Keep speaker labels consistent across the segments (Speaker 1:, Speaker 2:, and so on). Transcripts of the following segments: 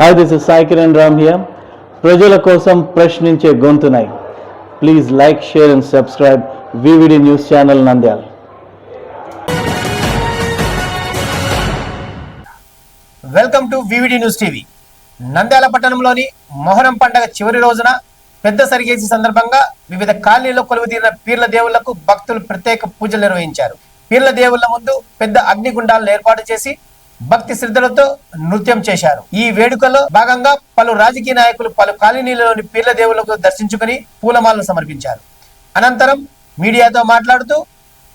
Speaker 1: Hi, this is Sai Kiran Ram here. ప్రజల కోసం ప్రశ్నించే గొంతునై. Please like, share and subscribe VVD News Channel Nandyal.
Speaker 2: Welcome to VVD news TV. Nandyal పట్టణంలోని మొహరం పండుగ చివరి రోజున పెద్ద సరిగేసి సందర్భంగా వివిధ కాలనీలో కొలువుతీరిన పీర్ల దేవుళ్లకు భక్తులు ప్రత్యేక పూజలు నిర్వహించారు. పీర్ల దేవుళ్ల ముందు పెద్ద అగ్నిగుండాలను ఏర్పాటు చేసి భక్తి శ్రద్ధలతో నృత్యం చేశారు. ఈ వేడుకలో భాగంగా పలు రాజకీయ నాయకులు పలు కాలనీలోని పీర్ల దేవుళ్లకు దర్శించుకుని పూలమాలను సమర్పించారు. అనంతరం మీడియాతో మాట్లాడుతూ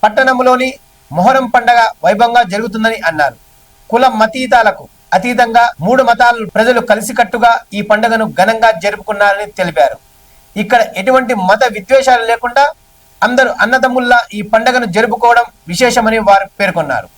Speaker 2: పట్టణంలోని మొహరం పండుగ వైభవంగా జరుగుతుందని అన్నారు. కుల మతీతాలకు అతీతంగా 3 మతాల ప్రజలు కలిసికట్టుగా ఈ పండుగను ఘనంగా జరుపుకున్నారని తెలిపారు. ఇక్కడ ఎటువంటి మత విద్వేషాలు లేకుండా అందరూ అన్నదమ్ముల్లా ఈ పండుగను జరుపుకోవడం విశేషమని వారు పేర్కొన్నారు.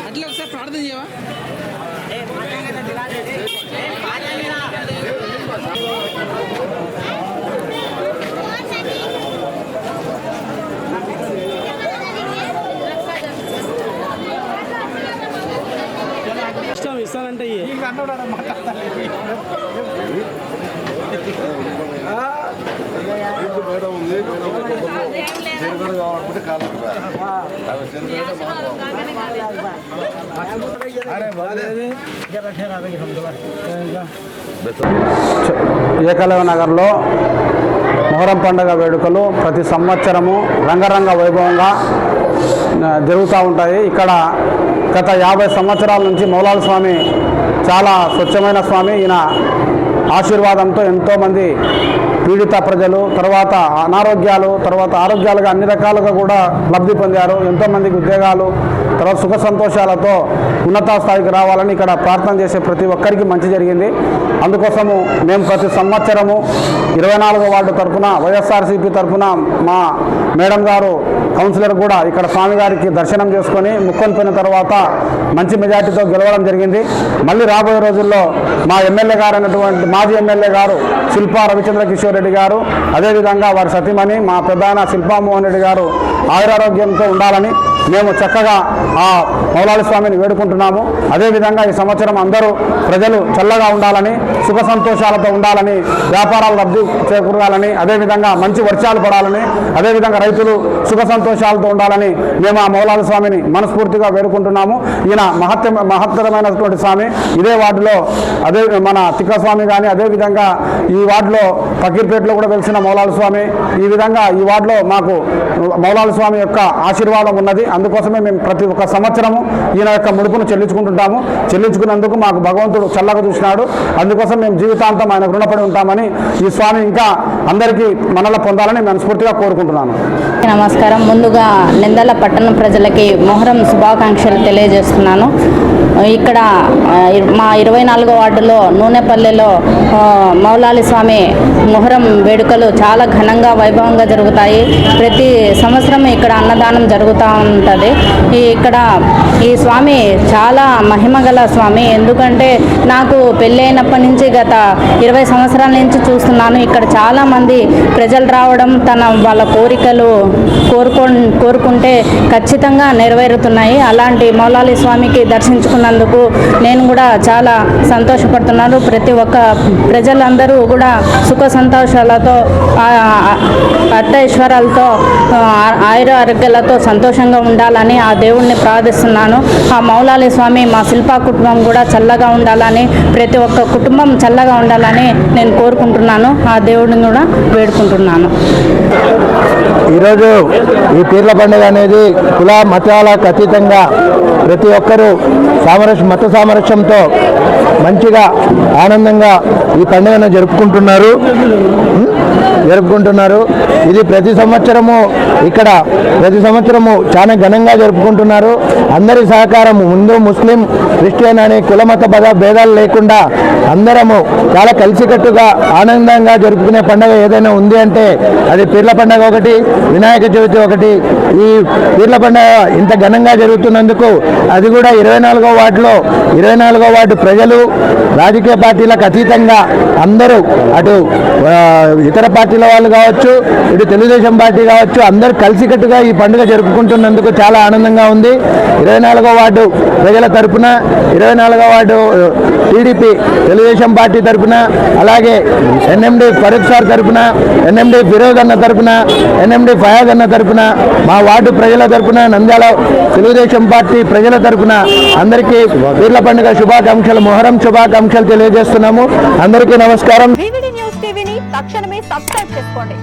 Speaker 3: అట్లా ఒకసారి ప్రార్థన చేయవా? ఇష్టం ఇస్తానంటే
Speaker 4: ఏకలవ్య నగర్లో మొహరం పండుగ వేడుకలు ప్రతి సంవత్సరము రంగరంగ వైభవంగా జరుగుతూ ఉంటాయి. ఇక్కడ గత 50 సంవత్సరాల నుంచి మౌలాల స్వామి చాలా స్వచ్ఛమైన స్వామి. ఈయన ఆశీర్వాదంతో ఎంతోమంది పీడిత ప్రజలు తర్వాత అనారోగ్యాలు తర్వాత ఆరోగ్యాలుగా అన్ని రకాలుగా కూడా లబ్ధి పొందారు. ఎంతోమందికి ఉద్యోగాలు తర్వాత సుఖ సంతోషాలతో ఉన్నత స్థాయికి రావాలని ఇక్కడ ప్రార్థన చేసే ప్రతి ఒక్కరికి మంచి జరిగింది. అందుకోసము మేము ప్రతి సంవత్సరము 24వ వార్డు తరఫున వైఎస్ఆర్సీపీ తరఫున మా మేడం గారు కౌన్సిలర్ కూడా ఇక్కడ స్వామివారికి దర్శనం చేసుకొని ముక్కొనిపోయిన తర్వాత మంచి మెజార్టీతో గెలవడం జరిగింది. మళ్ళీ రాబోయే రోజుల్లో మా ఎమ్మెల్యే గారు అయినటువంటి మాజీ ఎమ్మెల్యే గారు శిల్పా రవిచంద్ర కిషోర్ రెడ్డి గారు అదేవిధంగా వారి సతీమణి మా పెద్దాయన శిల్పామోహన్ రెడ్డి గారు ఆయురారోగ్యంతో ఉండాలని మేము చక్కగా ఆ మౌలాలి స్వామిని వేడుకుంటున్నాము. అదేవిధంగా ఈ సంవత్సరం అందరూ ప్రజలు చల్లగా ఉండాలని సుఖ సంతోషాలతో ఉండాలని వ్యాపారాలు లబ్ధి చేకూరాలని అదేవిధంగా మంచి వర్షాలు పడాలని అదేవిధంగా రైతులు సుఖ సంతోషాలతో ఉండాలని మేము ఆ మౌలాలి స్వామిని మనస్ఫూర్తిగా వేడుకుంటున్నాము. ఈయన మహత్తరమైనటువంటి స్వామి. ఇదే వార్డులో అదే మన తిక్కస్వామి కానీ అదేవిధంగా ఈ వార్డులో ఫకీర్పేటలో కూడా వెలిసిన మౌలాలి స్వామి. ఈ విధంగా ఈ వార్డులో మాకు మౌలాలి స్వామి యొక్క ఆశీర్వాదం ఉన్నది. అందుకోసమే మేము ప్రతి ఒక్క సంవత్సరము ఈయన యొక్క ముడుపును చెల్లించుకుంటుంటాము. చెల్లించుకున్నందుకు మాకు భగవంతుడు చల్లగా చూసినాడు. అందుకోసం మేము జీవితాంతం ఆయన రుణపడి ఉంటామని ఈ స్వామి ఇంకా అందరికీ మనలో పొందాలని మనస్ఫూర్తిగా కోరుకుంటున్నాను.
Speaker 5: నమస్కారం. ముందుగా నంద్యాల పట్టణ ప్రజలకి మొహరం శుభాకాంక్షలు తెలియజేస్తున్నాను. ఇక్కడ మా 24వ వార్డులో నూనెపల్లెలో మౌలాలి స్వామి మొహరం వేడుకలు చాలా ఘనంగా వైభవంగా జరుగుతాయి. ప్రతి సంవత్సరం ఇక్కడ అన్నదానం జరుగుతూ ఉంటుంది. ఈ స్వామి చాలా మహిమగల స్వామి. ఎందుకంటే నాకు పెళ్ళైనప్పటి నుంచి గత 20 సంవత్సరాల నుంచి చూస్తున్నాను. ఇక్కడ చాలామంది ప్రజలు రావడం, వాళ్ళ కోరికలు కోరుకుంటే ఖచ్చితంగా నెరవేరుతున్నాయి. అలాంటి మౌలాలి స్వామికి దర్శించుకున్నందుకు నేను కూడా చాలా సంతోషపడుతున్నాను. ప్రతి ఒక్క ప్రజలందరూ కూడా సుఖ సంతోషాలతో, అష్టైశ్వర్యాలతో, ఆయుర ఆరోగ్యాలతో సంతోషంగా ఉండాలని ఆ దేవుణ్ణి ప్రార్థిస్తున్నాను. ఆ మౌలాలి స్వామి మా శిల్పా కుటుంబం కూడా చల్లగా ఉండాలని, ప్రతి ఒక్క కుటుంబం చల్లగా ఉండాలని నేను కోరుకుంటున్నాను. ఆ దేవుడిని కూడా వేడుకుంటున్నాను.
Speaker 6: ఈరోజు ఈ పీర్ల పండుగ అనేది కుల మతాలకు అతీతంగా ప్రతి ఒక్కరూ మత సామరస్యంతో మంచిగా ఆనందంగా ఈ పండుగను జరుపుకుంటున్నారు. ఇది ప్రతి సంవత్సరము చాలా ఘనంగా జరుపుకుంటున్నారు. అందరి సహకారము, హిందూ ముస్లిం క్రిస్టియన్ అనే కులమత భేదాలు లేకుండా అందరము చాలా కలిసికట్టుగా ఆనందంగా జరుపుకునే పండుగ ఏదైనా ఉంది అంటే అది పీర్ల పండుగ ఒకటి, వినాయక చవితి ఒకటి. ఈ పీర్ల పండుగ ఇంత ఘనంగా జరుగుతున్నందుకు అది కూడా 24వ వార్డులో 24వ వార్డు ప్రజలు, రాజకీయ పార్టీలకు అతీతంగా అందరూ, అటు ఇతర పార్టీల వాళ్ళు కావచ్చు, ఇటు తెలుగుదేశం పార్టీ కావచ్చు, అందరూ కలిసికట్టుగా ఈ పండుగ జరుపుకుంటున్నందుకు చాలా ఆనందంగా ఉంది. 24వ వార్డు ప్రజల తరపున, 24వ వార్డు టీడీపీ తెలుగుదేశం పార్టీ తరపున, అలాగే ఎన్ఎండి ఫరూక్ సార్ తరపున, ఎన్ఎండి ఫిరోజ్ అన్న తరపున, ఎన్ఎండి ఫయాజ్ అన్న తరపున, మా వార్డు ప్రజల తరపున, నంద్యాల తెలుగుదేశం పార్టీ ప్రజల తరపున అందరికీ పీర్ల పండుగ శుభాకాంక్షలు, మొహరం శుభాకాంక్షలు తెలియజేస్తున్నాము. అందరికీ నమస్కారం.
Speaker 7: వివిడి న్యూస్ టీవీని తక్షణమే సబ్స్క్రైబ్ చేసుకోండి.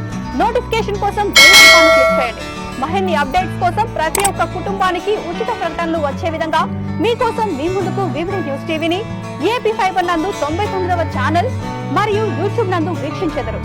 Speaker 7: నోటిఫికేషన్ కోసం బెల్ ఐకాన్ క్లిక్ చేయండి. మరిన్ని అప్డేట్స్ కోసం ప్రతి ఒక్క కుటుంబానికి ఉచిత ప్రకటనలు వచ్చే విధంగా మీకోసం మీ ముందుకు వివిడి న్యూస్ టీవీని ఏపీ ఫైబర్ నందు 99వ ఛానల్ మరియు యూట్యూబ్ నందు వీక్షించెదరు.